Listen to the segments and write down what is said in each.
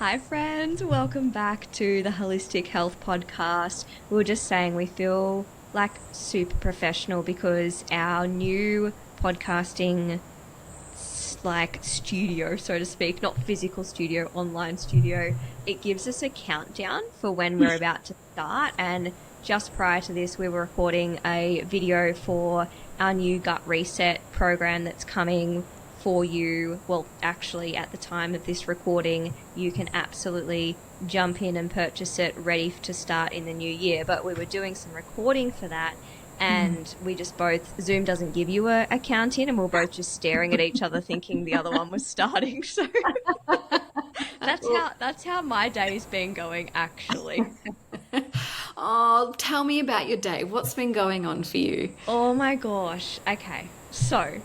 Hi, friends. Welcome back to the Holistic Health Podcast. We were just saying we feel like super professional because our new podcasting studio, so to speak, not physical studio, online studio, it gives us a countdown for when we're about to start. And just prior to this, we were recording a video for our new gut reset program that's coming for you. Well, actually, at the time of this recording, you can absolutely jump in and purchase it ready to start in the new year. But we were doing some recording for that, and we just both, Zoom doesn't give you a count in, and we we're both just staring at each other thinking the other one was starting. So that's how my day's been going, actually. Oh, tell me about your day. What's been going on for you? Oh my gosh. Okay. So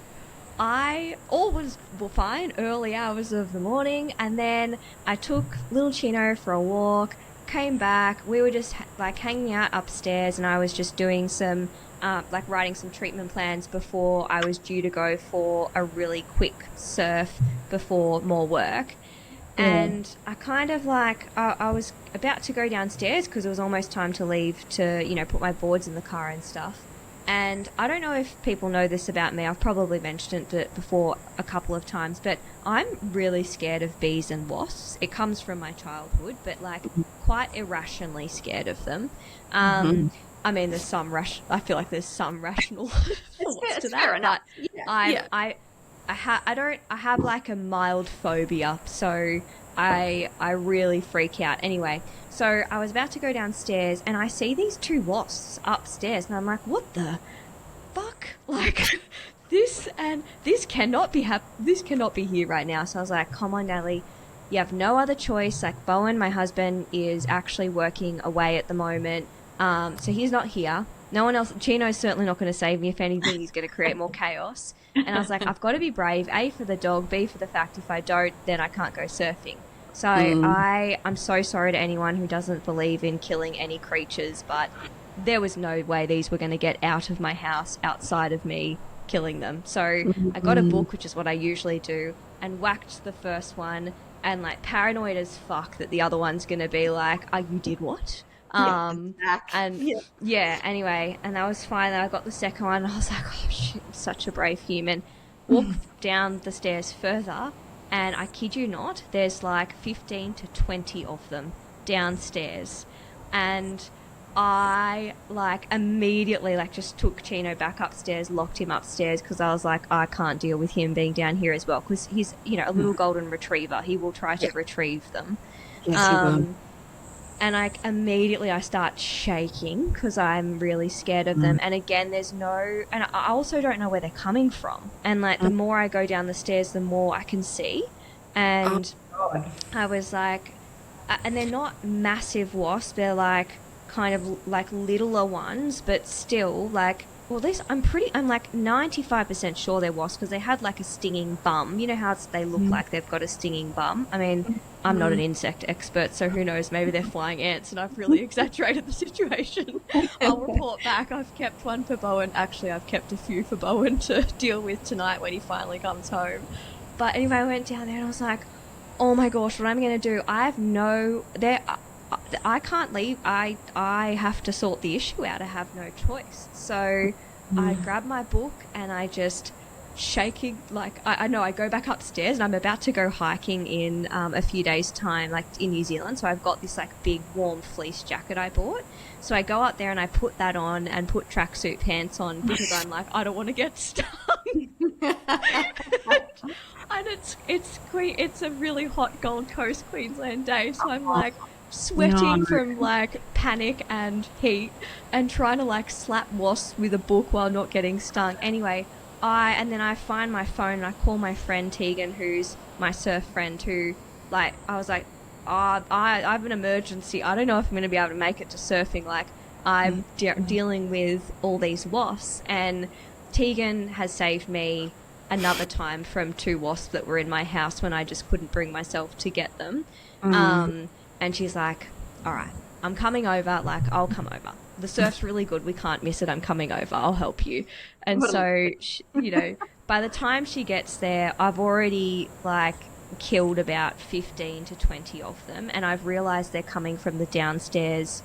all was fine early hours of the morning, and then I took little Chino for a walk, came back. We were just hanging out upstairs, and I was just doing some writing some treatment plans before I was due to go for a really quick surf before more work. And I kind of I was about to go downstairs because it was almost time to leave to, put my boards in the car and stuff. And I don't know if people know this about me. I've probably mentioned it before a couple of times, but I'm really scared of bees and wasps. It comes from my childhood, but quite irrationally scared of them. I mean, I feel like there's some rational thoughts to that, fair enough. but Yeah. I have like a mild phobia, so I really freak out. Anyway, so I was about to go downstairs and I see these two wasps upstairs, and I'm like, what the fuck? This cannot be here right now. So I was like, come on, Natalie, you have no other choice. Like, Bowen, my husband, is actually working away at the moment. So he's not here. No one else. Chino's certainly not going to save me. If anything, he's going to create more chaos. And I was like, I've got to be brave. A, for the dog. B, for the fact if I don't, then I can't go surfing. So I'm so sorry to anyone who doesn't believe in killing any creatures, but there was no way these were going to get out of my house outside of me killing them. So I got a book, which is what I usually do, and whacked the first one, and paranoid as fuck that the other one's going to be like, oh, you did what? Anyway, and that was fine. Then I got the second one, and I was like, oh shit, I'm such a brave human. Walked down the stairs further, and I kid you not, there's 15 to 20 of them downstairs. And I immediately just took Chino back upstairs, locked him upstairs, because I was like, I can't deal with him being down here as well, because he's, a little golden retriever. He will try to retrieve them. Yes, he will. And I start shaking because I'm really scared of them. And again, and I also don't know where they're coming from. And the more I go down the stairs, the more I can see. And I was like, and they're not massive wasps. They're kind of littler ones, but still well, I'm 95% sure they're wasps because they had a stinging bum. You know how they look like they've got a stinging bum? I mean, I'm not an insect expert, so who knows? Maybe they're flying ants and I've really exaggerated the situation. I'll report back. I've kept one for Bowen. Actually, I've kept a few for Bowen to deal with tonight when he finally comes home. But anyway, I went down there and I was like, oh my gosh, what am I going to do? I can't leave. I have to sort the issue out. I have no choice. So I grab my book and I just shaking I know I go back upstairs and I'm about to go hiking in a few days time in New Zealand. So I've got this big warm fleece jacket I bought. So I go up there and I put that on and put tracksuit pants on because I'm I don't want to get stung. And it's a really hot Gold Coast Queensland day, so I'm sweating from panic and heat and trying to slap wasps with a book while not getting stung. Anyway, then I find my phone and I call my friend Tegan, who's my surf friend, who I was like, I have an emergency. I don't know if I'm going to be able to make it to surfing. I'm dealing with all these wasps, and Tegan has saved me another time from 2 wasps that were in my house when I just couldn't bring myself to get them. And she's like, all right, I'm coming over. I'll come over. The surf's really good. We can't miss it. I'm coming over. I'll help you. And so, by the time she gets there, I've already killed about 15 to 20 of them, and I've realised they're coming from the downstairs,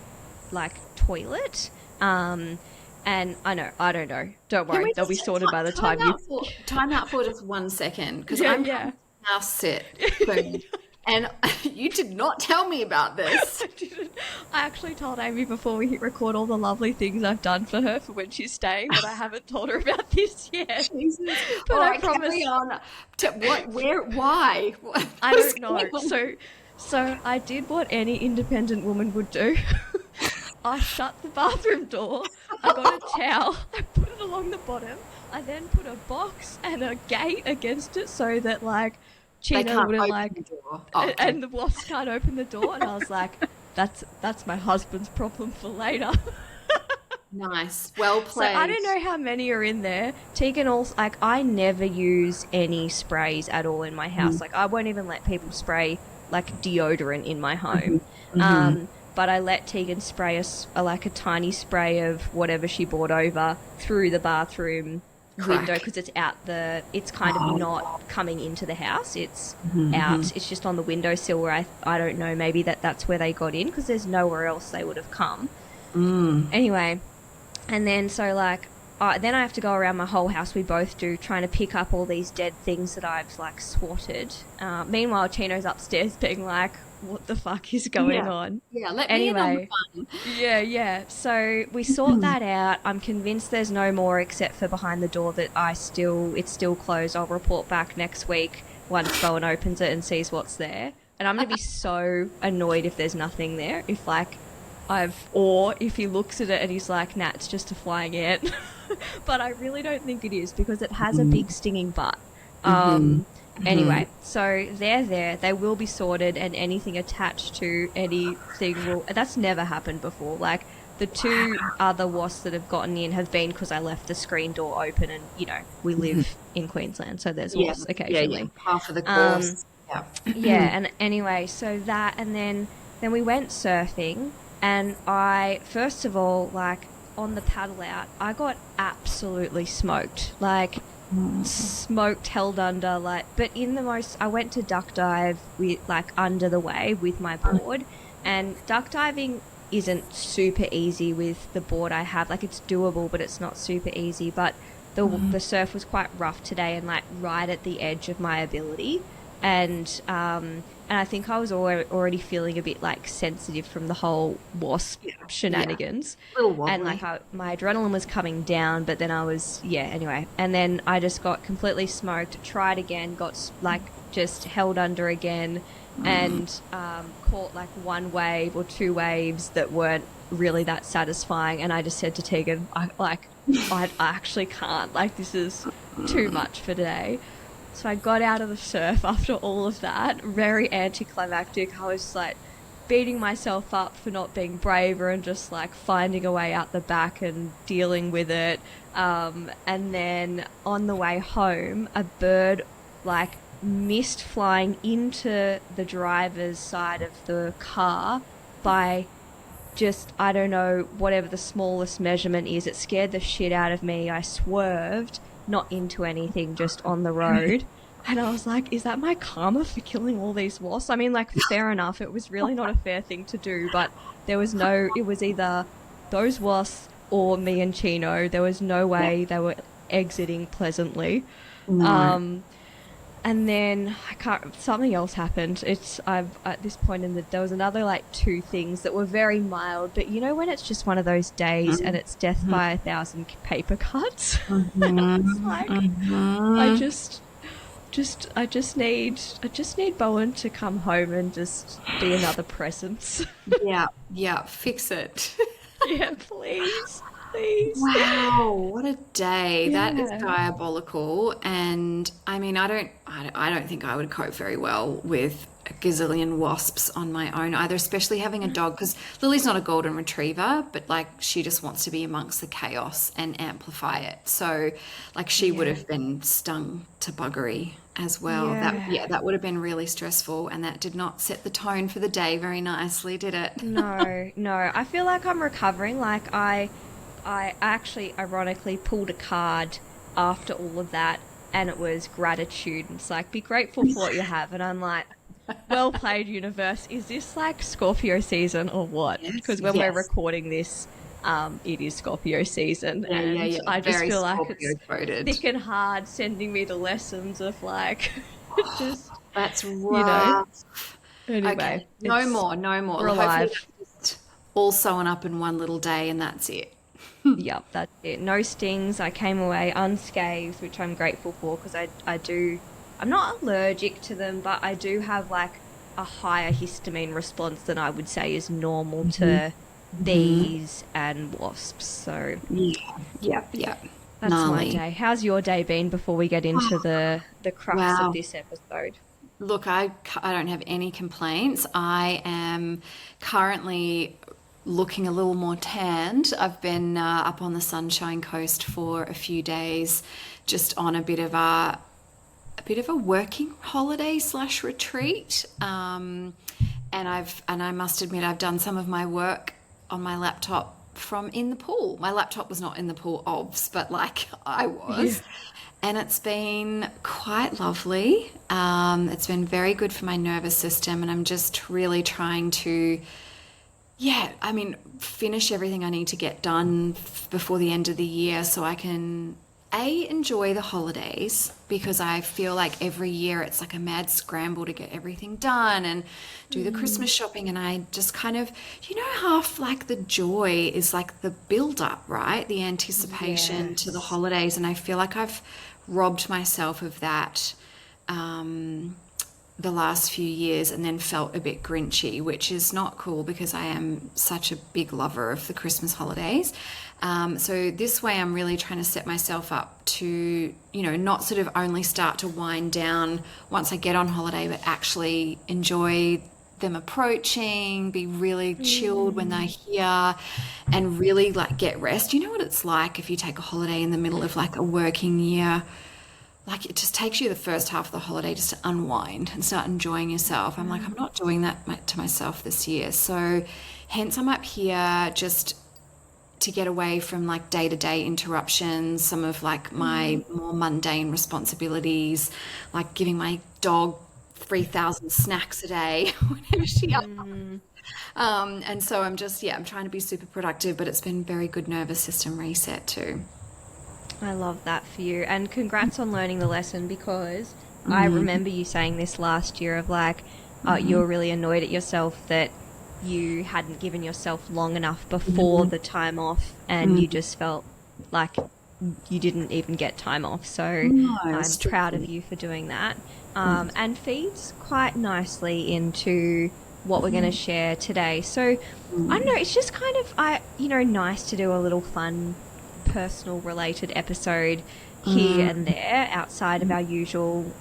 like, toilet. And I don't know. Don't Can worry, we they'll be just sorted by the time you... time out for just 1 second? Because Yeah, I'm yeah. coming to house sit, boom, and you did not tell me about this. I didn't. I actually told Amy before we hit record all the lovely things I've done for her for when she's staying, but I haven't told her about this yet. Jesus. But All I right, promise. carry on. What? Where? Why? I What's don't going know. on? So I did what any independent woman would do. I shut the bathroom door. I got a towel. I put it along the bottom. I then put a box and a gate against it so that, like, They Chino can't wouldn't, open like, the door. Oh, okay. and the wasps can't open the door. And I was like, that's my husband's problem for later. Nice. Well So I played. don't know how many are in there. Tegan also, like, I never use any sprays at all in my house. Like, I won't even let people spray, like, deodorant in my home. But I let Tegan spray like a tiny spray of whatever she brought over through the bathroom window, because it's kind of not coming into the house. It's out. It's just on the windowsill where I don't know, maybe that's where they got in, because there's nowhere else they would have come. Anyway, and then so, like, then I have to go around my whole house, we both do, trying to pick up all these dead things that I've, like, swatted. Meanwhile, Chino's upstairs being like, what the fuck is going on? Yeah, let me in on Anyway, the fun. yeah. So we sort that out. I'm convinced there's no more except for behind the door that it's still closed. I'll report back next week once Bowen opens it and sees what's there. And I'm going to be so annoyed if there's nothing there. If, like, or if he looks at it and he's like, nah, it's just a flying ant. But I really don't think it is, because it has a big stinging butt. Anyway, so they're there. They will be sorted, and anything attached to anything will... That's never happened before. Like, the two other wasps that have gotten in have been because I left the screen door open, and, you know, we live in Queensland, so there's wasps occasionally. Yeah. Half of the course. Yeah, and anyway, so that, and then we went surfing, and I, first of all, like, on the paddle out, I got absolutely smoked. Like... smoked, held under, like, but in the most... I went to duck dive with, like, under the wave with my board, and duck diving isn't super easy with the board I have. Like, it's doable, but it's not super easy. But the surf was quite rough today, and, like, right at the edge of my ability, and I think I was already feeling a bit, like, sensitive from the whole wasp shenanigans. A little wobbly. And, like, my adrenaline was coming down, but then I was, anyway. And then I just got completely smoked, tried again, got, like, just held under again, and caught, like, one wave or two waves that weren't really that satisfying. And I just said to Tegan, I actually can't. Like, this is too much for today. So I got out of the surf after all of that, very anticlimactic. I was just, like, beating myself up for not being braver and just, like, finding a way out the back and dealing with it. And then on the way home, a bird, like, missed flying into the driver's side of the car by just, I don't know, whatever the smallest measurement is. It scared the shit out of me. I swerved. Not into anything, just on the road. And I was like, is that my karma for killing all these wasps? I mean, like, fair enough. It was really not a fair thing to do, but it was either those wasps or me and Chino. There was no way they were exiting pleasantly. No. And then something else happened. At this point there was another, like, two things that were very mild, but you know when it's just one of those days and it's death by 1,000 paper cuts? It's like, I just need Bowen to come home and just be another presence. Yeah, fix it. Yeah, please. Wow, what a day. Yeah. That is diabolical. And I mean, I don't think I would cope very well with a gazillion wasps on my own either, especially having a dog, because Lily's not a golden retriever, but, like, she just wants to be amongst the chaos and amplify it. So, like, she would have been stung to buggery as well. That would have been really stressful, and that did not set the tone for the day very nicely, did it? No. I feel like I'm recovering. Like, I actually ironically pulled a card after all of that and it was gratitude. And it's like, be grateful for what you have. And I'm like, well played, universe. Is this like Scorpio season or what? Yes, Because when we're yes. recording this, it is Scorpio season, Yeah, yeah, and yeah. I just Very feel like Scorpio it's coded. thick and hard sending me the lessons of like just, That's you know. rough. Anyway, Okay, no it's more, no more. we're Hopefully alive. that's just all sewn up in one little day and that's it. Yep, that's it. No stings. I came away unscathed, which I'm grateful for because I do, I'm not allergic to them, but I do have like a higher histamine response than I would say is normal to bees and wasps. So Yeah, yeah, yeah. that's my Gnarly. day. How's your day been before we get into the crux of Wow. this episode? Look, I don't have any complaints. I am currently looking a little more tanned. I've been up on the Sunshine Coast for a few days, just on a bit of a working holiday slash retreat. And I must admit I've done some of my work on my laptop from in the pool. My laptop was not in the pool, obvs, but like I Yeah. was. And it's been quite lovely. It's been very good for my nervous system, and I'm just really trying to, yeah, I mean, finish everything I need to get done before the end of the year so I can enjoy the holidays, because I feel like every year it's like a mad scramble to get everything done and do the Mm, Christmas shopping, and I just kind of, half like the joy is like the build up, right? The anticipation to the yes. holidays, and I feel like I've robbed myself of that um, the last few years, and then felt a bit grinchy, which is not cool because I am such a big lover of the Christmas holidays. So this way, I'm really trying to set myself up to, not sort of only start to wind down once I get on holiday, but actually enjoy them approaching, be really chilled when they're Mm, here, and really like get rest. You know what it's like if you take a holiday in the middle of like a working year? Like it just takes you the first half of the holiday just to unwind and start enjoying yourself. I'm like, I'm not doing that to myself this year. So hence I'm up here just to get away from like day to day interruptions, some of like mm, my more mundane responsibilities, like giving my dog 3,000 snacks a day whenever she asks. mm. And so I'm just, yeah, I'm trying to be super productive, but it's been very good nervous system reset too. I love that for you. And congrats on learning the lesson because I Mm, remember you saying this last year of like, you were really annoyed at yourself that you hadn't given yourself long enough before the time off and you mm. just felt like you didn't even get time off. So No, I'm proud of strictly. you for doing that. And feeds quite nicely into what we're going to share today. So I don't know, it's just kind of nice to do a little fun personal related episode here and there outside of our usual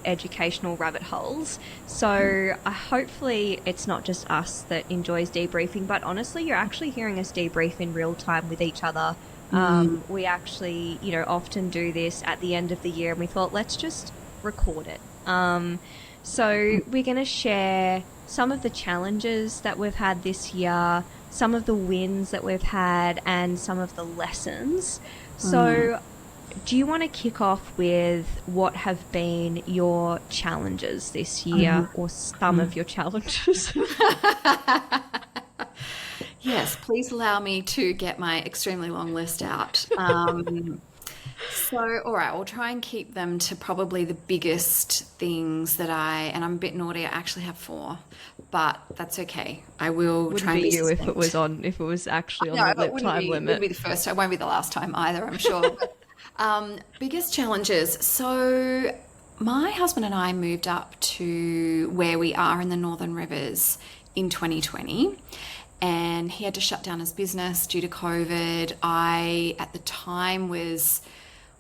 educational rabbit holes. So hopefully it's not just us that enjoys debriefing, but honestly, you're actually hearing us debrief in real time with each other. We actually, often do this at the end of the year, and we thought, let's just record it. So we're going to share some of the challenges that we've had this year, some of the wins that we've had, and some of the lessons. So do you want to kick off with what have been your challenges this year or some of your challenges? Yes, please allow me to get my extremely long list out. So, all right, we'll try and keep them to probably the biggest things and I'm a bit naughty, I actually have four, but that's okay. I will Wouldn't try and be be you if it was succinct. on if it was actually on No, the it lip time wouldn't limit. be the first time, won't be the last time either, I'm sure. Biggest challenges. So, my husband and I moved up to where we are in the Northern Rivers in 2020, and he had to shut down his business due to COVID. I, at the time, was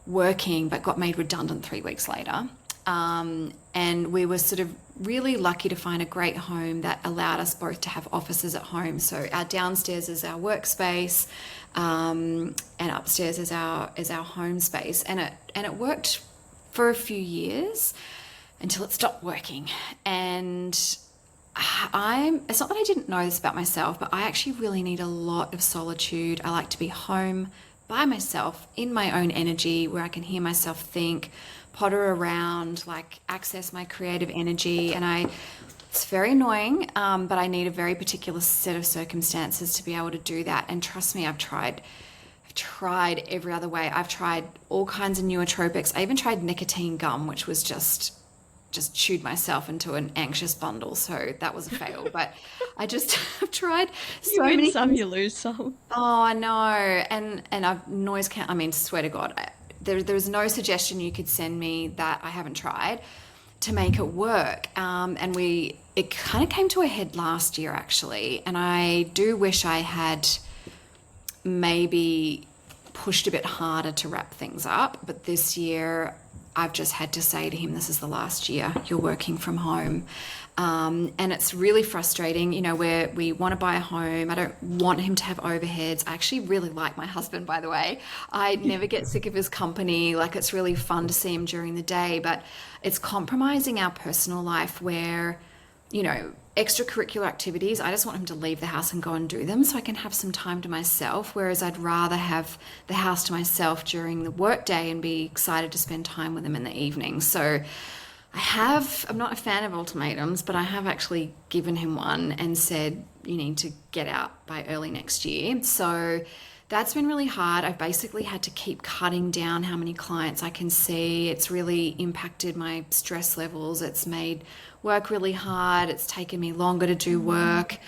working but got made redundant 3 weeks later. And we were sort of really lucky to find a great home that allowed us both to have offices at home. So our downstairs is our workspace, and upstairs is our home space, and it worked for a few years until it stopped working. And it's not that I didn't know this about myself, but I actually really need a lot of solitude. I like to be home by myself in my own energy where I can hear myself think, potter around, like access my creative energy. And it's very annoying, but I need a very particular set of circumstances to be able to do that. And trust me, I've tried every other way. I've tried all kinds of nootropics. I even tried nicotine gum, which was just chewed myself into an anxious bundle. So that was a fail. But I've tried You so win many some, things. you lose some. Oh, I know. And I've I mean, swear to God, there's no suggestion you could send me that I haven't tried to make it work. And it kind of came to a head last year, actually. And I do wish I had maybe pushed a bit harder to wrap things up. But this year, I've just had to say to him, this is the last year you're working from home. And it's really frustrating, where we want to buy a home. I don't want him to have overheads. I actually really like my husband, by the way. I never get sick of his company. Like, it's really fun to see him during the day, but it's compromising our personal life where, extracurricular activities, I just want him to leave the house and go and do them so I can have some time to myself. Whereas I'd rather have the house to myself during the workday and be excited to spend time with him in the evening. So I'm not a fan of ultimatums, but I have actually given him one and said, you need to get out by early next year. So that's been really hard. I've basically had to keep cutting down how many clients I can see. It's really impacted my stress levels. It's made work really hard. It's taken me longer to do work.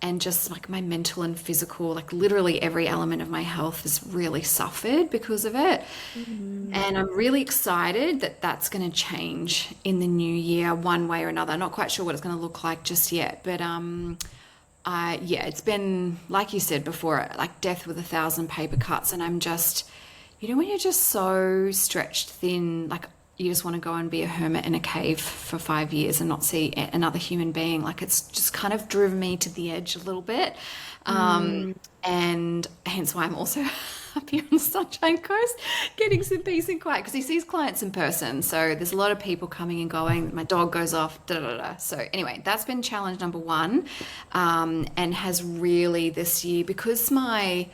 And just like my mental and physical, like literally every element of my health has really suffered because of it. And I'm really excited that that's going to change in the new year, one way or another. Not quite sure what it's going to look like just yet, but yeah, it's been, like you said before, like death with 1,000 paper cuts. And I'm just, when you're just so stretched thin, like you just want to go and be a hermit in a cave for 5 years and not see another human being. Like, it's just kind of driven me to the edge a little bit. And hence why I'm also up here on the Sunshine Coast getting some peace and quiet, because he sees clients in person. So there's a lot of people coming and going. My dog goes off, da da da. So anyway, that's been challenge number one, and has really this year, because I've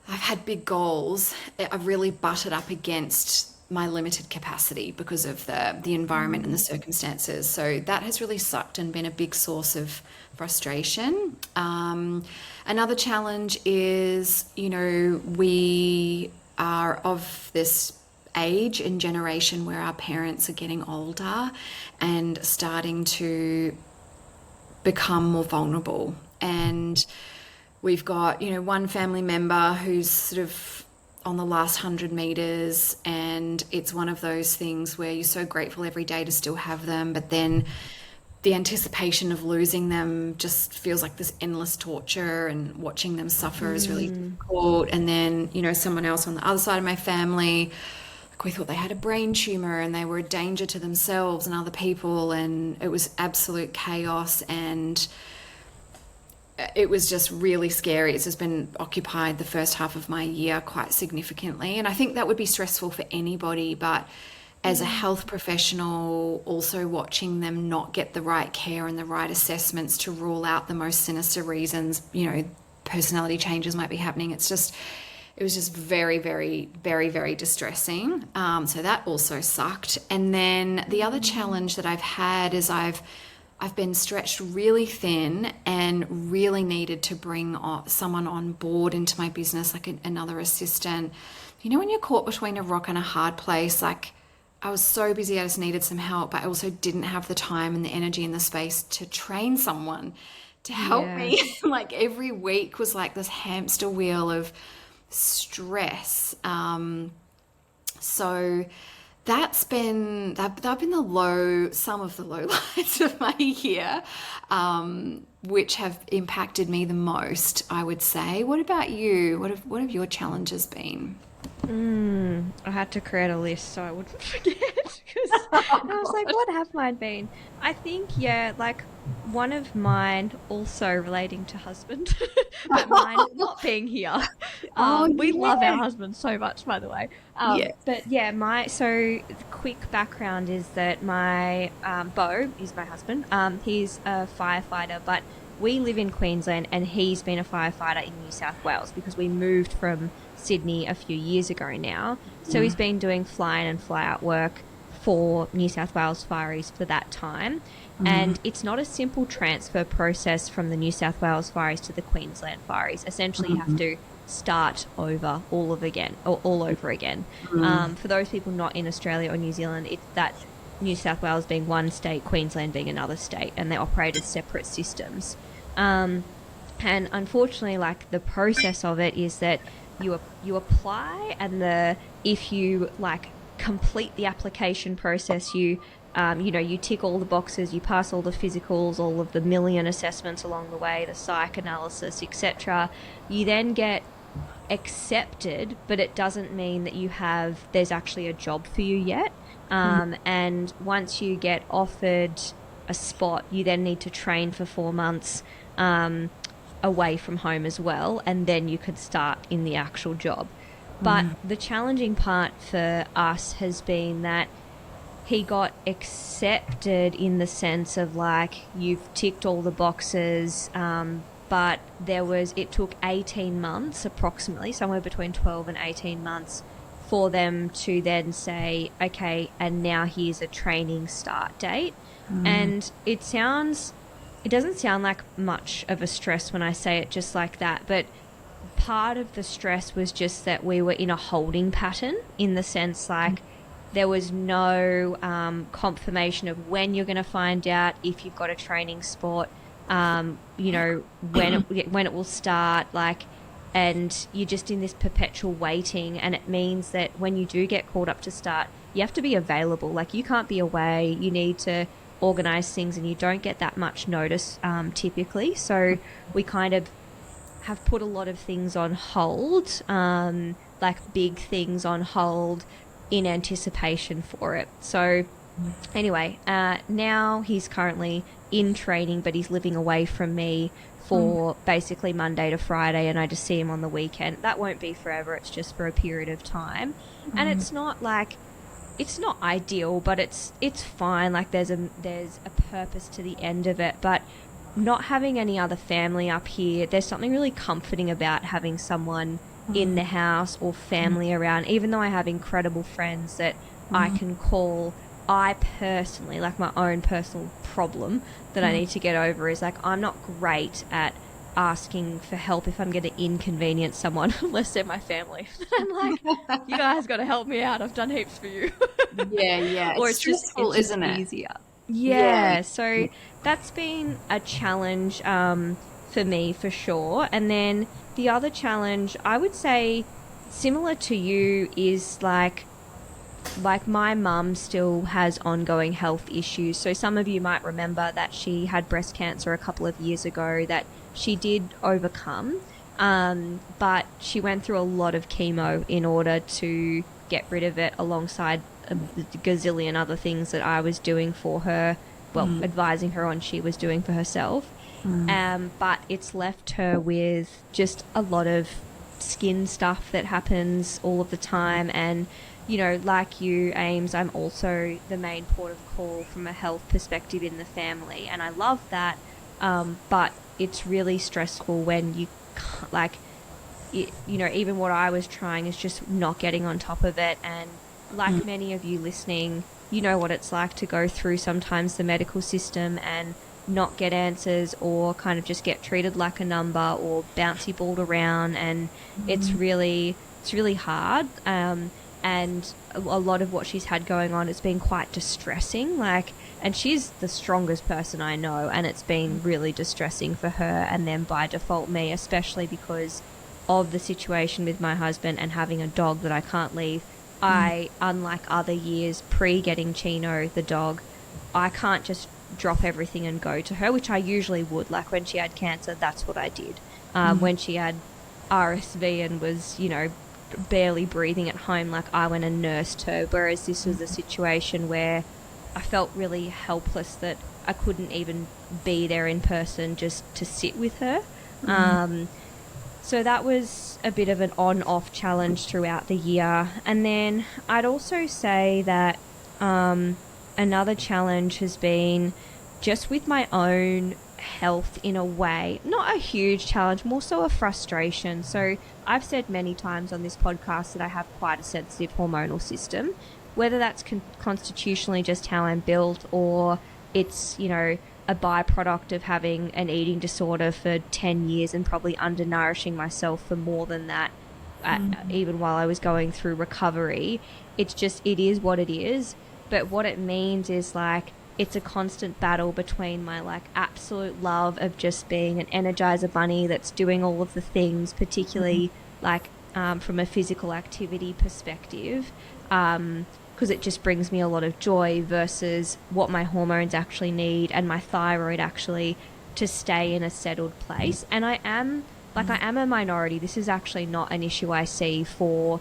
had big goals, I've really butted up against my limited capacity because of the environment and the circumstances. So that has really sucked and been a big source of frustration. Another challenge is, we are of this age and generation where our parents are getting older and starting to become more vulnerable. And we've got, one family member who's sort of on the last 100 meters, and it's one of those things where you're so grateful every day to still have them, but then the anticipation of losing them just feels like this endless torture, and watching them suffer is really difficult. And then, someone else on the other side of my family, like, we thought they had a brain tumor and they were a danger to themselves and other people, and it was absolute chaos, and it was just really scary. It's just been occupied the first half of my year quite significantly. And I think that would be stressful for anybody, but as a health professional, also watching them not get the right care and the right assessments to rule out the most sinister reasons, personality changes might be happening. It was just very, very, very, very distressing. So that also sucked. And then the other challenge that I've had is I've been stretched really thin and really needed to bring someone on board into my business, like another assistant. When you're caught between a rock and a hard place, like, I was so busy, I just needed some help, but I also didn't have the time and the energy and the space to train someone to help Yeah. me. Like, every week was like this hamster wheel of stress. So that's been some of the low lights of my year, which have impacted me the most, I would say. What about you? What have your challenges been? I had to create a list so I wouldn't forget, because I was like, what have mine been? I think, yeah, like one of mine also relating to husband, but mine not being here. Oh, We love our yeah. husband so much, by the way. Yeah. But yeah, so the quick background is that my Bo is my husband. He's a firefighter, but we live in Queensland and he's been a firefighter in New South Wales because we moved from Sydney a few years ago now. So he's been doing fly in and fly out work for New South Wales Fireys for that time. And it's not a simple transfer process from the New South Wales Fireys to the Queensland Fireys. Essentially, you have to start over all over again. For those people not in Australia or New Zealand, it's that New South Wales being one state, Queensland being another state, and they operate as separate systems. And unfortunately, like, the process of it is that you apply, and if you like complete the application process, you tick all the boxes, you pass all the physicals, all of the million assessments along the way, the psych analysis, etc. You then get accepted, but it doesn't mean that there's actually a job for you yet. And once you get offered a spot, you then need to train for 4 months away from home as well, and then you could start in the actual job. But the challenging part for us has been that he got accepted in the sense of, like, you've ticked all the boxes, but it took 18 months approximately, somewhere between 12 and 18 months, for them to then say, okay, and now here's a training start date. And it doesn't sound like much of a stress when I say it just like that, but part of the stress was just that we were in a holding pattern, in the sense, like, there was no confirmation of when you're going to find out if you've got a training spot, when it will start, like, and you're just in this perpetual waiting. And it means that when you do get called up to start, you have to be available. Like, you can't be away. You need to organise things, and you don't get that much notice typically. So we kind of have put a lot of things on hold, like big things on hold, in anticipation for it. So anyway, now he's currently in training, but he's living away from me for basically Monday to Friday, and I just see him on the weekend. That won't be forever. It's just for a period of time. And it's not ideal, but it's fine. Like, there's a purpose to the end of it. But not having any other family up here, there's something really comforting about having someone in the house or family around. Even though I have incredible friends that I can call, I personally, like, my own personal problem that I need to get over is, like, I'm not great at asking for help if I'm going to inconvenience someone, unless they're my family. I'm like, you guys got to help me out. I've done heaps for you. Yeah. Or It's stressful, isn't it? easier. Yeah. So that's been a challenge for me, for sure. And then the other challenge, I would say, similar to you, is like my mum still has ongoing health issues. So some of you might remember that she had breast cancer a couple of years ago that she did overcome. But she went through a lot of chemo in order to get rid of it, alongside a gazillion other things that I was doing for her, advising her on, she was doing for herself. But it's left her with just a lot of skin stuff that happens all of the time. And, you know, like you, Ames, I'm also the main port of call from a health perspective in the family. And I love that. But it's really stressful when you can't, like, even what I was trying is just not getting on top of it. And like many of you listening, you know what it's like to go through sometimes the medical system and not get answers, or kind of just get treated like a number, or bouncy balled around. And it's really hard. And a lot of what she's had going on has been quite distressing. Like, and she's the strongest person I know, and it's been really distressing for her, and then by default me, especially because of the situation with my husband and having a dog that I can't leave. I, unlike other years pre-getting Chino, the dog, I can't just drop everything and go to her, which I usually would. Like, when she had cancer, that's what I did. When she had RSV and was, barely breathing at home, like, I went and nursed her. Whereas this was a situation where I felt really helpless, that I couldn't even be there in person just to sit with her. So that was a bit of an on-off challenge throughout the year. And then I'd also say that another challenge has been just with my own health in a way, not a huge challenge, more so a frustration. So I've said many times on this podcast that I have quite a sensitive hormonal system, whether that's constitutionally just how I'm built, or it's, a byproduct of having an eating disorder for 10 years and probably undernourishing myself for more than that, even while I was going through recovery. It's just, it is what it is. But what it means is like, it's a constant battle between my like absolute love of just being an energizer bunny that's doing all of the things, particularly like from a physical activity perspective, because it just brings me a lot of joy, versus what my hormones actually need and my thyroid actually to stay in a settled place. And I am a minority. This is actually not an issue I see for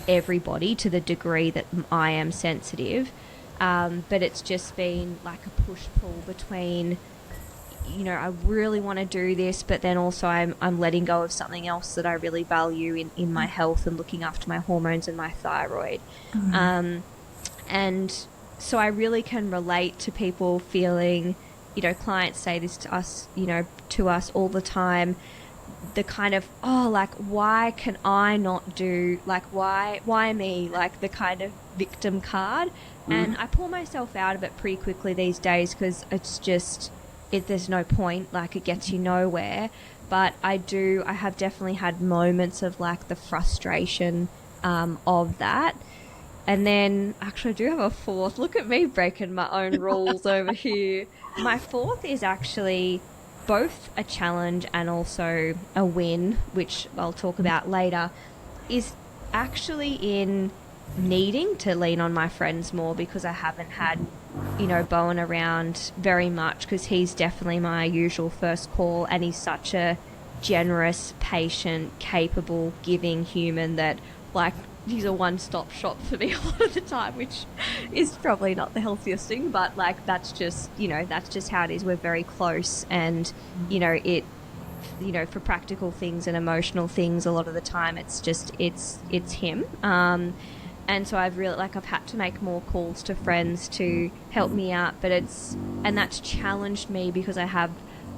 everybody to the degree that I am sensitive. But it's just been like a push-pull between, I really want to do this, but then also I'm letting go of something else that I really value in my health and looking after my hormones and my thyroid. And so I really can relate to people feeling, clients say this to us all the time, the kind of, oh, like, why can I not do, like, why me, like the kind of victim card. And I pull myself out of it pretty quickly these days, because it's just, there's no point, like it gets you nowhere. But I have definitely had moments of like the frustration of that. And then, actually, I do have a fourth. Look at me breaking my own rules over here. My fourth is actually both a challenge and also a win, which I'll talk about later, is actually in needing to lean on my friends more, because I haven't had, Bowen around very much, because he's definitely my usual first call, and he's such a generous, patient, capable, giving human that, like, he's a one-stop shop for me a lot of the time, which is probably not the healthiest thing, but like that's just how it is. We're very close, and for practical things and emotional things, a lot of the time it's him. And so I've had to make more calls to friends to help me out, but that's challenged me, because I have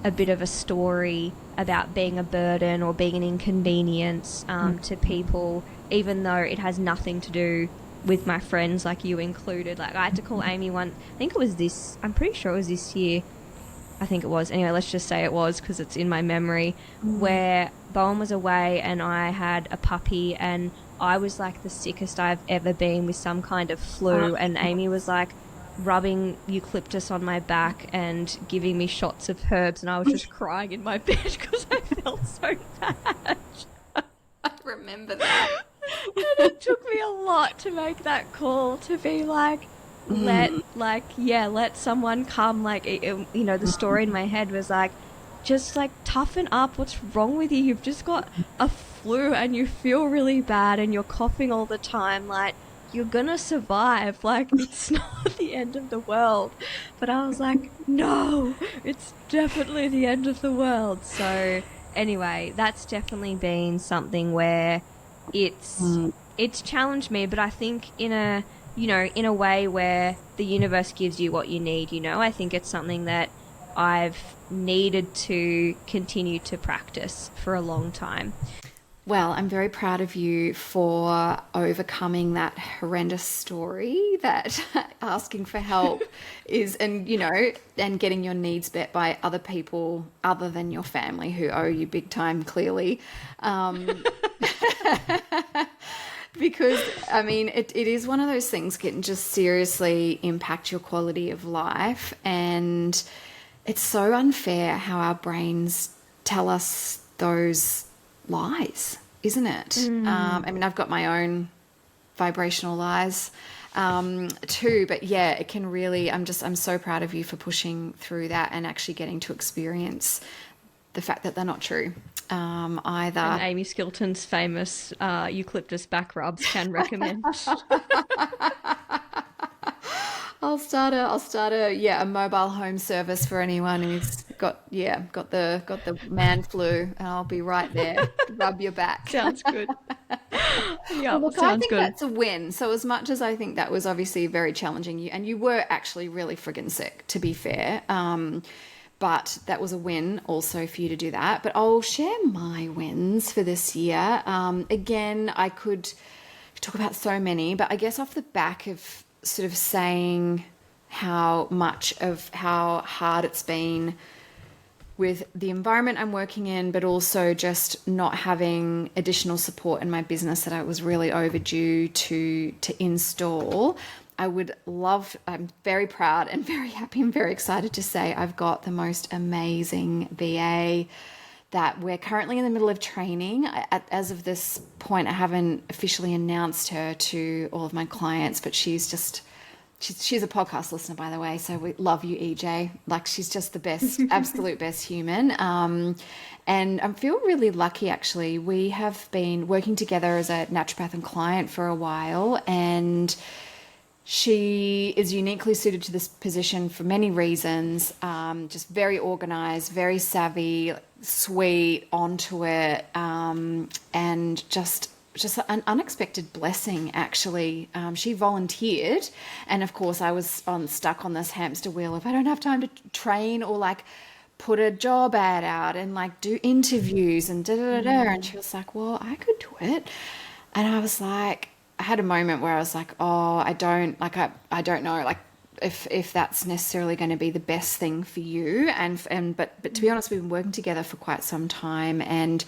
a bit of a story about being a burden or being an inconvenience to people, even though it has nothing to do with my friends, like you included. Like, I had to call Amy I'm pretty sure it was this year. I think it was. Anyway, let's just say it was, because it's in my memory, where Bowen was away and I had a puppy, and I was like the sickest I've ever been with some kind of flu, and Amy was like rubbing eucalyptus on my back and giving me shots of herbs, and I was just crying in my bed because I felt so bad. I remember that. And it took me a lot to make that call, to be like, let someone come. Like, the story in my head was like, just like, toughen up. What's wrong with you? You've just got a flu and you feel really bad and you're coughing all the time. Like, you're gonna survive. Like, it's not the end of the world. But I was like, no, it's definitely the end of the world. So anyway, that's definitely been something where it's challenged me, but I think in a way where the universe gives you what you need. I think it's something that I've needed to continue to practice for a long time. Well, I'm very proud of you for overcoming that horrendous story that asking for help is, and getting your needs met by other people other than your family, who owe you big time, clearly. Because, I mean, it is one of those things that can just seriously impact your quality of life. And it's so unfair how our brains tell us those lies, isn't it? I mean, I've got my own vibrational lies too, but yeah, it can really, I'm so proud of you for pushing through that and actually getting to experience the fact that they're not true either. And Amie Skilton's famous eucalyptus back rubs can recommend. I'll start a mobile home service for anyone who's got the man flu, and I'll be right there to rub your back. Sounds good. Yeah, Well, look, I sounds think good. that's a win. So as much as I think that was obviously very challenging, you were actually really friggin' sick, to be fair. But that was a win also for you to do that. But I'll share my wins for this year. Again, I could talk about so many, but I guess off the back of sort of saying how much of how hard it's been with the environment I'm working in, but also just not having additional support in my business that I was really overdue to install. I'm very proud and very happy and very excited to say I've got the most amazing VA that we're currently in the middle of training. As of this point, I haven't officially announced her to all of my clients, but she's a podcast listener, by the way, so we love you, EJ. Like, she's just the best, absolute best human. And I feel really lucky, actually. We have been working together as a naturopath and client for a while, and she is uniquely suited to this position for many reasons. Just very organized, very savvy, sweet, onto it, and just an unexpected blessing, actually. She volunteered, and of course I was stuck on this hamster wheel of I don't have time to train or like put a job ad out and like do interviews and da da da da. And she was like, well, I could do it. And I was like, I had a moment where I was like, oh, I don't know, like if that's necessarily going to be the best thing for you. But to be honest, we've been working together for quite some time, and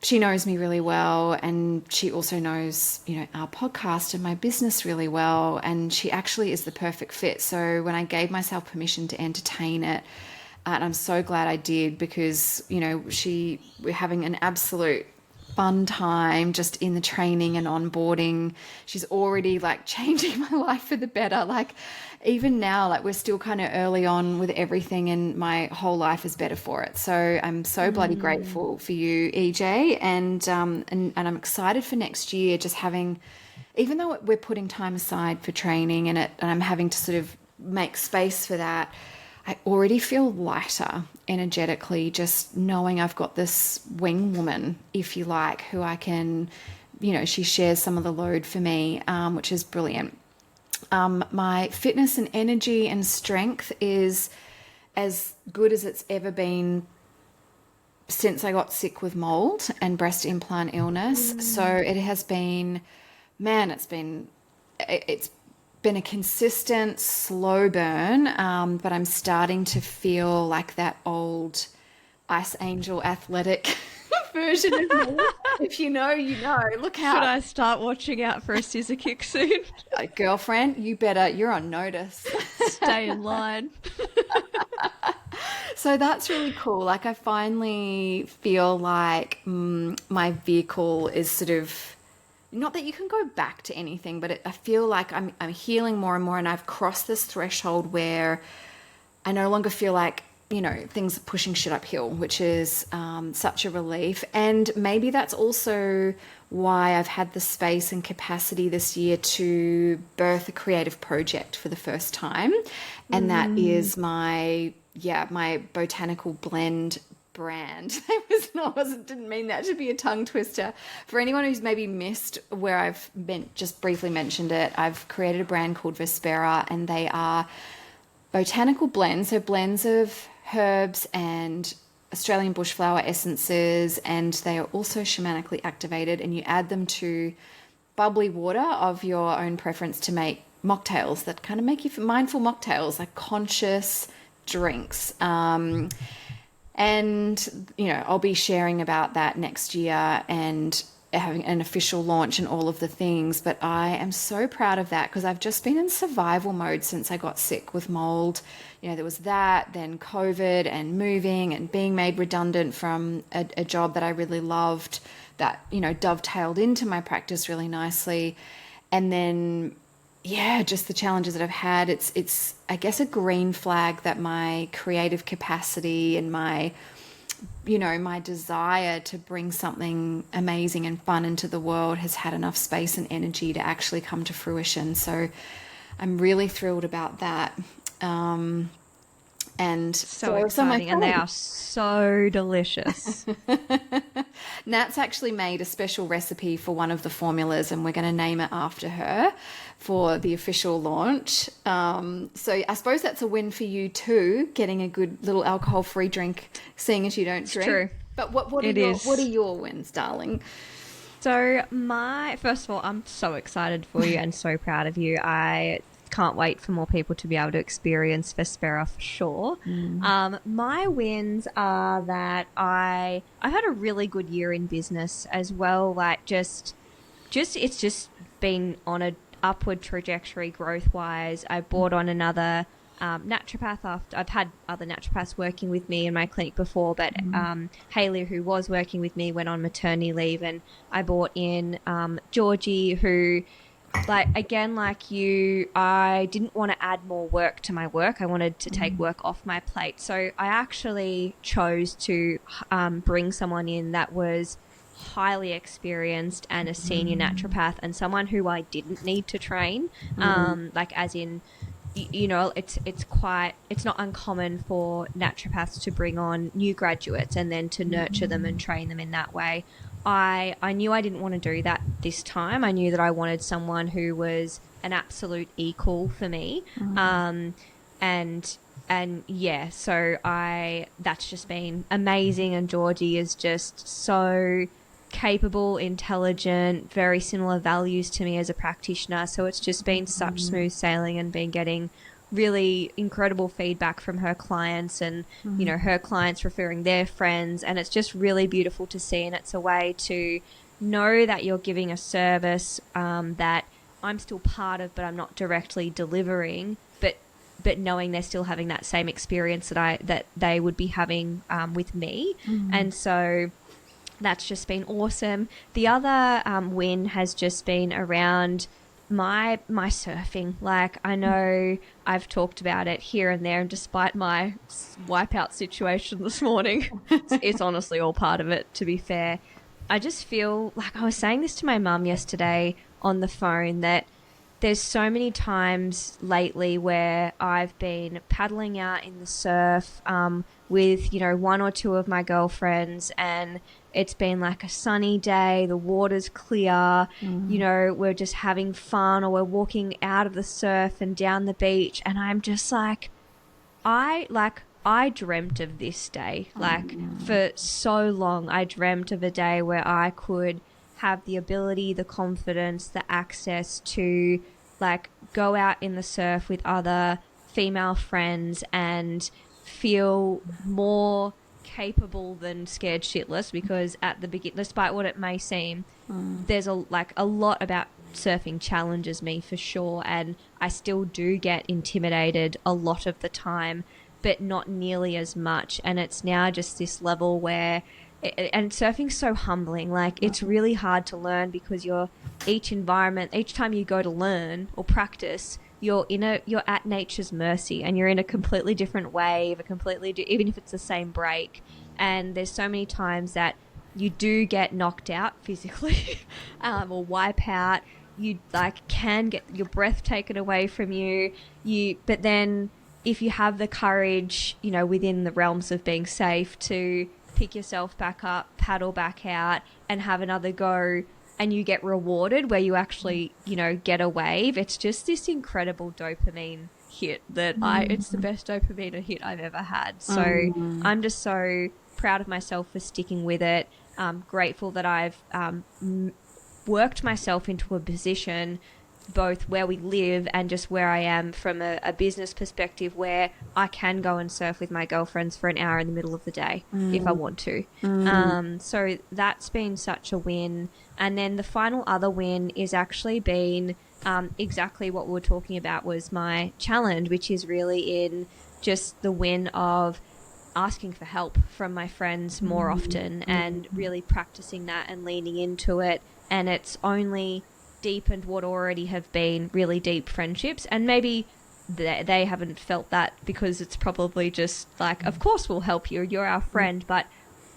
she knows me really well, and she also knows, our podcast and my business really well, and she actually is the perfect fit. So when I gave myself permission to entertain it, and I'm so glad I did, because, we're having an absolute fun time just in the training and onboarding. She's already like changing my life for the better. Like, even now, like, we're still kind of early on with everything, and my whole life is better for it. So I'm so bloody grateful for you, EJ, and I'm excited for next year. Just having, even though we're putting time aside for training and I'm having to sort of make space for that, I already feel lighter energetically, just knowing I've got this wing woman, if you like, who I can, she shares some of the load for me, which is brilliant. My fitness and energy and strength is as good as it's ever been since I got sick with mold and breast implant illness. So it has been, man, it's been a consistent slow burn, but I'm starting to feel like that old Ice Angel athletic version of me. If you know, you know. Look Should out. I start watching out for a scissor kick soon? Girlfriend, you're on notice. Stay in line. So that's really cool. Like, I finally feel like my vehicle is sort of, not that you can go back to anything, but I feel like I'm healing more and more, and I've crossed this threshold where I no longer feel like, things are pushing shit uphill, which is such a relief. And maybe that's also why I've had the space and capacity this year to birth a creative project for the first time. And that is my botanical blend brand. Didn't mean that to be a tongue twister. For anyone who's maybe missed where I've just briefly mentioned it, I've created a brand called Vespera, and they are botanical blends, so blends of herbs and Australian bushflower essences, and they are also shamanically activated, and you add them to bubbly water of your own preference to make mocktails that kind of make you mindful mocktails, like conscious drinks. And, I'll be sharing about that next year and having an official launch and all of the things. But I am so proud of that, because I've just been in survival mode since I got sick with mold. There was that, then COVID and moving and being made redundant from a job that I really loved that, dovetailed into my practice really nicely. And then, just the challenges that I've had. It's I guess a green flag that my creative capacity and my desire to bring something amazing and fun into the world has had enough space and energy to actually come to fruition. So I'm really thrilled about that. And So so some of my exciting. And they are friends. so delicious. Nat's actually made a special recipe for one of the formulas, and we're going to name it after her for the official launch. So I suppose that's a win for you too, getting a good little alcohol-free drink, seeing as you don't It's drink. true. But what are It is. your wins, darling? So first of all, I'm so excited for you and so proud of you. I can't wait for more people to be able to experience Vespera for sure. My wins are that I've had a really good year in business as well. Like just it's just been on a upward trajectory growth wise. I brought on another naturopath after I've had other naturopaths working with me in my clinic before, but Haley, who was working with me, went on maternity leave, and I brought in Georgie, who, like, again, like you, I didn't want to add more work to my work. I wanted to take work off my plate. So I actually chose to bring someone in that was highly experienced and a senior naturopath, and someone who I didn't need to train. Like, as in, you know, it's not uncommon for naturopaths to bring on new graduates and then to nurture them and train them in that way. I knew I didn't want to do that this time. I knew that I wanted someone who was an absolute equal for me. And yeah, so that's just been amazing. And Georgie is just so capable, intelligent, very similar values to me as a practitioner. So it's just been such smooth sailing, and been getting really incredible feedback from her clients, and you know, her clients referring their friends, and it's just really beautiful to see. And it's a way to know that you're giving a service that I'm still part of, but I'm not directly delivering, but knowing they're still having that same experience that they would be having with me. And so that's just been awesome. The other win has just been around my surfing. Like, I know I've talked about it here and there, and despite my wipeout situation this morning, it's honestly all part of it, to be fair. I just feel like, I was saying this to my mum yesterday on the phone, that there's so many times lately where I've been paddling out in the surf with, you know, one or two of my girlfriends, and it's been like a sunny day, the water's clear, you know, we're just having fun, or we're walking out of the surf and down the beach, and I'm just like, I dreamt of this day. Like, for so long, I dreamt of a day where I could have the ability, the confidence, the access to, like, go out in the surf with other female friends and feel more capable than scared shitless. Because at the beginning, despite what it may seem, there's a lot about surfing challenges me for sure, and I still do get intimidated a lot of the time, but not nearly as much. And it's now just this level where and surfing's so humbling. Like, it's really hard to learn, because each time you go to learn or practice, you're at nature's mercy, and you're in a completely different wave, even if it's the same break. And there's so many times that you do get knocked out physically, or wipe out. You can get your breath taken away from you. But then if you have the courage, you know, within the realms of being safe, to pick yourself back up, paddle back out, and have another go, and you get rewarded where you actually, you know, get a wave. It's just this incredible dopamine hit that it's the best dopamine hit I've ever had. So I'm just so proud of myself for sticking with it. I'm grateful that I've worked myself into a position, both where we live and just where I am from a business perspective, where I can go and surf with my girlfriends for an hour in the middle of the day if I want to. So that's been such a win. And then the final other win is actually been exactly what we were talking about, was my challenge, which is really in just the win of asking for help from my friends more often, and really practicing that and leaning into it. And it's only deepened what already have been really deep friendships. And maybe they haven't felt that, because it's probably just like, of course we'll help you, you're our friend. But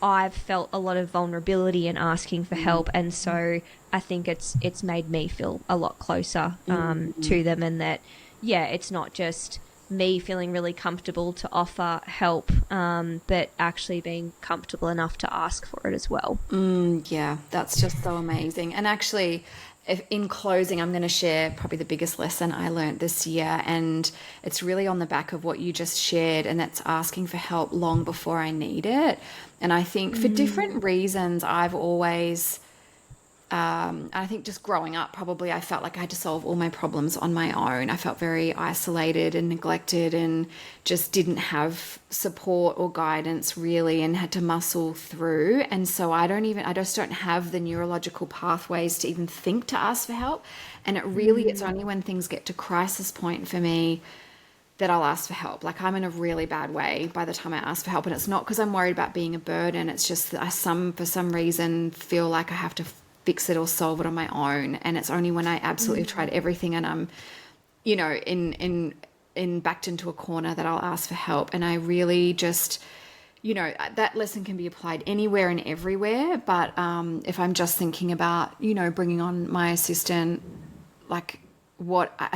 I've felt a lot of vulnerability in asking for help, and so I think it's made me feel a lot closer to them. And that, yeah, it's not just me feeling really comfortable to offer help, but actually being comfortable enough to ask for it as well. Yeah, that's just so amazing. And actually, if, in closing, I'm going to share probably the biggest lesson I learned this year. And it's really on the back of what you just shared, and that's asking for help long before I need it. And I think for different reasons, I've always I think just growing up, probably I felt like I had to solve all my problems on my own. I felt very isolated and neglected and just didn't have support or guidance really, and had to muscle through. And so I just don't have the neurological pathways to even think to ask for help. And it's only when things get to crisis point for me that I'll ask for help. Like I'm in a really bad way by the time I ask for help, and it's not because I'm worried about being a burden. It's just that for some reason feel like I have to fix it or solve it on my own. And it's only when I absolutely have tried everything and I'm, in backed into a corner that I'll ask for help. And I really just, that lesson can be applied anywhere and everywhere. But if I'm just thinking about, bringing on my assistant, like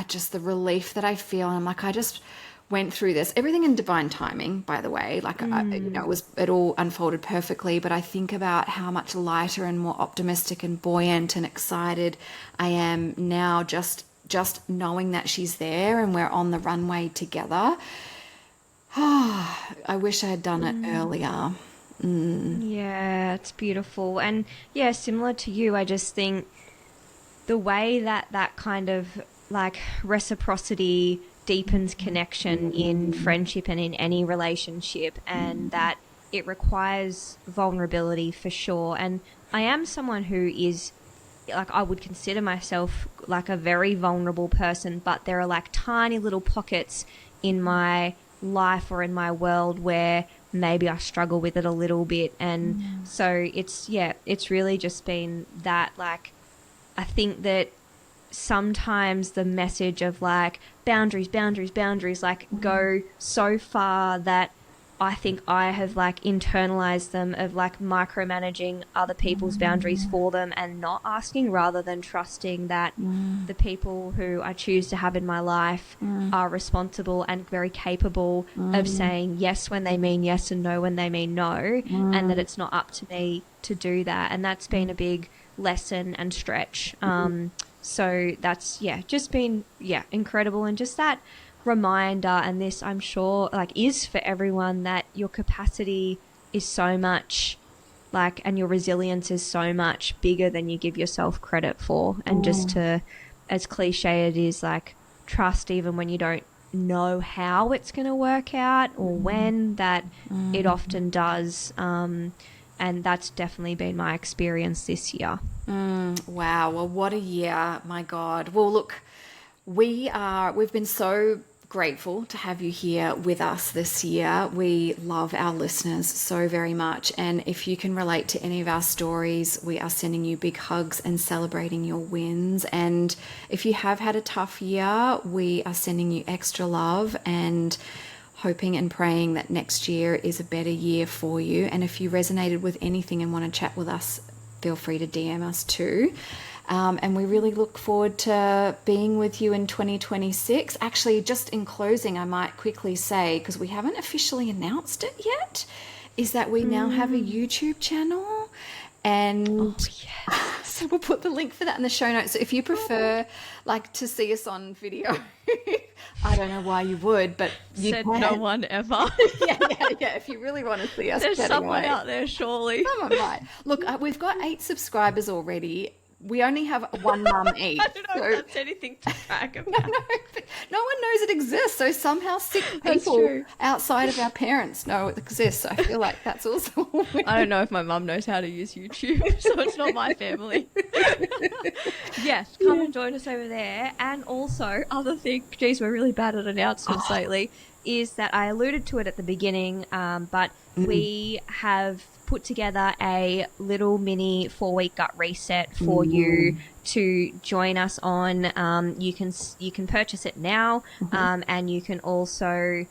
just the relief that I feel. And I'm like, I just went through this, everything in divine timing, by the way, like, it all unfolded perfectly. But I think about how much lighter and more optimistic and buoyant and excited I am now, just knowing that she's there and we're on the runway together. I wish I had done it earlier. Yeah, it's beautiful. And yeah, similar to you, I just think the way that kind of like reciprocity deepens connection in friendship and in any relationship, and that it requires vulnerability for sure. And I am someone who is like, I would consider myself like a very vulnerable person, but there are like tiny little pockets in my life or in my world where maybe I struggle with it a little bit. And so it's really just been that, like, I think that sometimes the message of like boundaries, like go so far that I think I have like internalized them, of like micromanaging other people's boundaries for them and not asking, rather than trusting that the people who I choose to have in my life are responsible and very capable of saying yes when they mean yes and no when they mean no, and that it's not up to me to do that. And that's been a big lesson and stretch. So that's, just been, incredible. And just that reminder, and this I'm sure like is for everyone, that your capacity is so much like, and your resilience is so much bigger than you give yourself credit for. And just to, as cliche it is, like trust even when you don't know how it's going to work out or when, that it often does. And that's definitely been my experience this year. Wow. Well, what a year. My God. Well, look, we've been so grateful to have you here with us this year. We love our listeners so very much. And if you can relate to any of our stories, we are sending you big hugs and celebrating your wins. And if you have had a tough year, we are sending you extra love and hoping and praying that next year is a better year for you. And if you resonated with anything and want to chat with us, feel free to DM us too. And we really look forward to being with you in 2026. Actually, just in closing, I might quickly say, because we haven't officially announced it yet, is that we now have a YouTube channel. And so we'll put the link for that in the show notes. So if you prefer like to see us on video, I don't know why you would, but you Said can. no one ever. Yeah. If you really want to see us, There's someone away. out there, surely. Someone might. Look, we've got 8 subscribers already. We only have one mum each. I don't know if that's anything to brag about. No, but no one knows it exists. So somehow 6 people outside of our parents know it exists. I feel like that's also weird. I don't know if my mum knows how to use YouTube, so it's not my family. Yes, come and join us over there. And also, other thing, geez, we're really bad at announcements lately, is that I alluded to it at the beginning, but we have put together a little mini 4-week gut reset for you to join us on. You can purchase it now, and you can also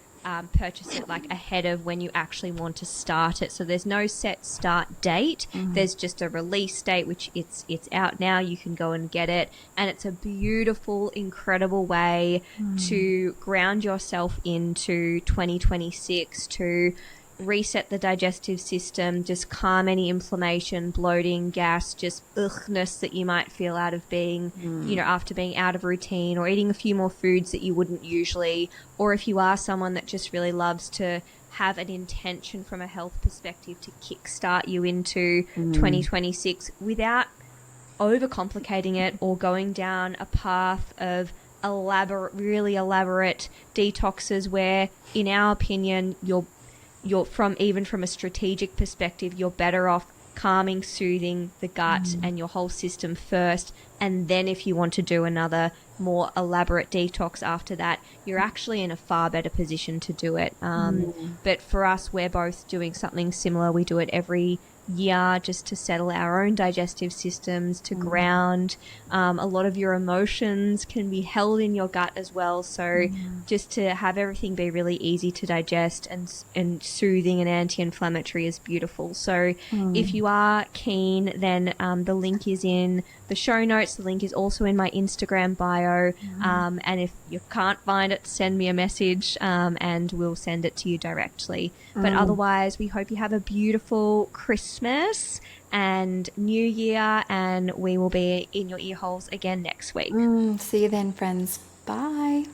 purchase it like ahead of when you actually want to start it. So there's no set start date. There's just a release date, which it's out now. You can go and get it, and it's a beautiful, incredible way to ground yourself into 2026, to reset the digestive system, just calm any inflammation, bloating, gas, just ughness that you might feel out of being, after being out of routine or eating a few more foods that you wouldn't usually, or if you are someone that just really loves to have an intention from a health perspective to kickstart you into 2026 without overcomplicating it or going down a path of really elaborate detoxes where, in our opinion, you're from a strategic perspective, you're better off calming, soothing the gut and your whole system first. And then if you want to do another more elaborate detox after that, you're actually in a far better position to do it. But for us, we're both doing something similar. We do it every year just to settle our own digestive systems, to ground. A lot of your emotions can be held in your gut as well. So just to have everything be really easy to digest and soothing and anti-inflammatory is beautiful. So if you are keen, then the link is in the show notes. The link is also in my Instagram bio. And if you can't find it, send me a message and we'll send it to you directly. But otherwise, we hope you have a beautiful Christmas and New Year, and we will be in your ear holes again next week. See you then, friends. Bye.